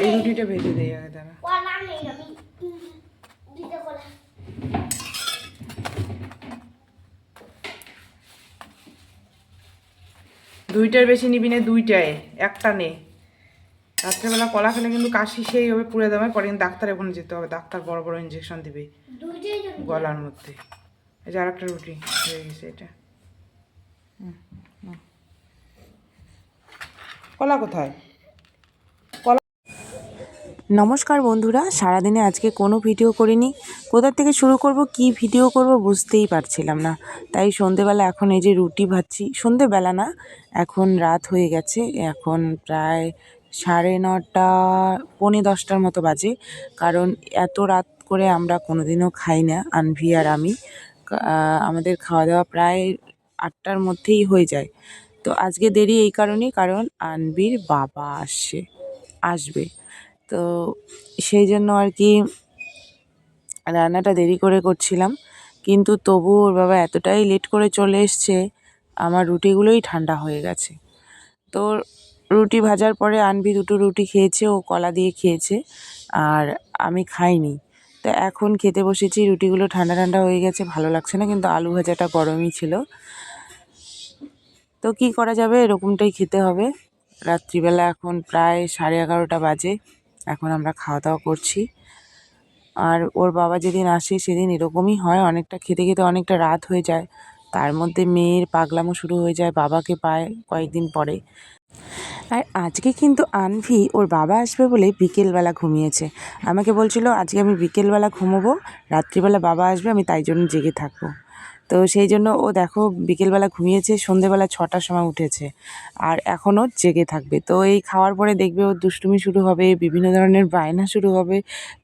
এই রুটিটা ভেজে দেই আগে দাঁড়া। দুইটার বেশি নিবি না, দুইটায় একটা নে। রাত্রেবেলা কলা খেলে কিন্তু কাশি সেই হবে পুড়ে দেবে, পরে কিন্তু ডাক্তার ওখানে যেতে হবে, ডাক্তার বড় বড় ইঞ্জেকশন দিবে গলার মধ্যে। এই যে আর একটা রুটি হয়ে গেছে এটা। কলা কোথায়? নমস্কার বন্ধুরা, সারাদিনে আজকে কোনো ভিডিও করিনি। কোথা থেকে শুরু করব, কি ভিডিও করব বুঝতেই পারছিলাম না। তাই সন্ধেবেলা এখন এই যে রুটি ভাজছি, সন্ধেবেলা না, এখন রাত হয়ে গেছে, এখন প্রায় 9:30 পৌনে 10টার মতো বাজে। কারণ এত রাত করে আমরা কোনোদিনও খাই না, আনভি আর আমি। আমাদের খাওয়া দাওয়া প্রায় 8টার মধ্যেই হয়ে যায়। তো আজকে দেরি এই কারণেই, কারণ আনভির বাবা আসবে। তো সেই জন্য আর কি রান্নাটা দেরি করে করছিলাম, কিন্তু তবু ওর বাবা এতটাই লেট করে চলে এসছে, আমার রুটিগুলোই ঠান্ডা হয়ে গেছে। তো রুটি ভাজার পরে আনবি 2টো রুটি খেয়েছে, ও কলা দিয়ে খেয়েছে, আর আমি খাইনি। তো এখন খেতে বসেছি, রুটিগুলো ঠান্ডা ঠান্ডা হয়ে গেছে, ভালো লাগছে না, কিন্তু আলু ভাজাটা গরমই ছিল। তো কি করা যাবে, এরকমটাই খেতে হবে। রাত্রিবেলা এখন প্রায় 11:30 বাজে, এখন আমরা খাওয়া দাওয়া করছি। আর ওর বাবা যেদিন আসে সেদিন এরকমই হয়, অনেকটা খেতে খেতে অনেকটা রাত হয়ে যায়, তার মধ্যে মেয়ের পাগলামো শুরু হয়ে যায়, বাবাকে পায় কয়েকদিন পরে। আর আজকে কিন্তু আনভি ওর বাবা আসবে বলে বিকেলবেলা ঘুমিয়েছে। আমাকে বলছিল আজকে আমি বিকেলবেলা ঘুমোবো, রাত্রিবেলা বাবা আসবে, আমি তাই জন্য জেগে থাকবো। তো সেই জন্য ও দেখো বিকেলবেলা ঘুমিয়েছে, সন্ধেবেলা 6টার সময় উঠেছে, আর এখনও জেগে থাকবে। তো এই খাওয়ার পরে দেখবে ওর দুষ্টুমি শুরু হবে, বিভিন্ন ধরনের বায়না শুরু হবে,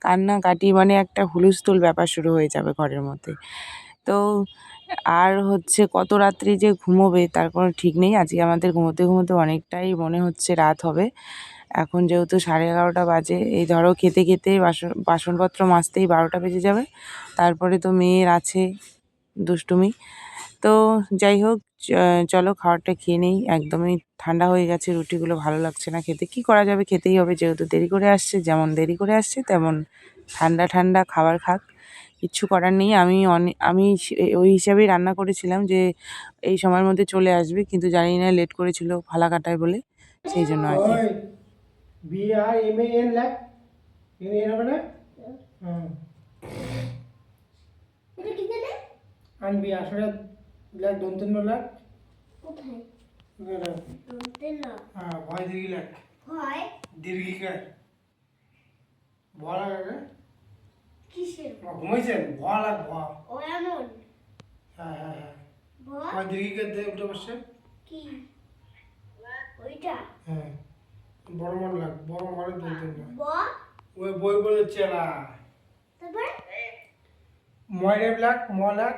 কান্নাকাটি, মানে একটা হুলস্থুল ব্যাপার শুরু হয়ে যাবে ঘরের মধ্যে। তো আর হচ্ছে কত রাত্রি যে ঘুমোবে তার কোনো ঠিক নেই। আজকে আমাদের ঘুমোতে ঘুমোতে অনেকটাই মনে হচ্ছে রাত হবে। এখন যেহেতু 11:30 বাজে, এই ধরো খেতে খেতে বাসনপত্র মাজতেই 12টা বেজে যাবে। তারপরে তো মেয়ের আছে দুষ্টুমি। তো যাই হোক, চলো খাবারটা খেয়ে নেই, একদমই ঠান্ডা হয়ে গেছে, রুটিগুলো ভালো লাগছে না খেতে। কি করা যাবে, খেতেই হবে, যেহেতু দেরি করে আসছে, যেমন দেরি করে আসছে তেমন ঠান্ডা ঠান্ডা খাবার খাক, কিচ্ছু করার নেই। আমি ওই হিসাবেই রান্না করেছিলাম যে এই সময়ের মধ্যে চলে আসবে, কিন্তু জানি না লেট করেছিল ফালাকাটায় বলে, সেই জন্য আর কি। BRMAN লাখ এন হবে না? এটা কি জানে? আনবি আসলে লাখ 2-3 লাখ কোথায়? এটা 2-3 লাখ। হ্যাঁ, ভয় দীর্ঘ লাখ। ভয় দীর্ঘিকার ভয় লাগে। কিসের? ঘুমাইছেন ভয় লাগ ভয়। ও এমন। হ্যাঁ হ্যাঁ হ্যাঁ। ভয় দীর্ঘিকার দে উঠে বসে। কি? ওইটা? হ্যাঁ। বড় মন লাগ, বড় মানে 2-3 লাখ। ওই বই বলে চেলা। তারপরে ময়রে ব্ল্যাক মলাক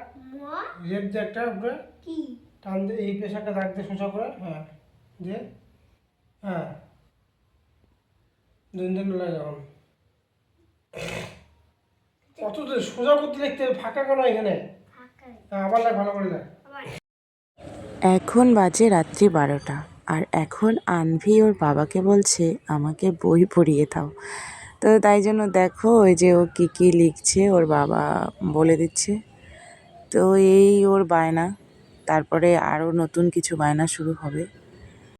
রেড একটা উপরে কি টান দে, এই পেশাটা রাখতে সোজা করে, হ্যাঁ যে হ্যাঁ 2-3 লাগে এখন কত সোজা করতে লিখতে ফাঁকা কেন এখানে, আবার লাগ ভালো করে লাগ। এখন বাজে রাত্রি 12টা, আর এখন আনভি ওর বাবাকে বলছে আমাকে বই পড়িয়ে দাও। তো তাই জন্য দেখো ওই যে ও কী কী লিখছে, ওর বাবা বলে দিচ্ছে। তো এই ওর বায়না, তারপরে আরও নতুন কিছু বায়না শুরু হবে।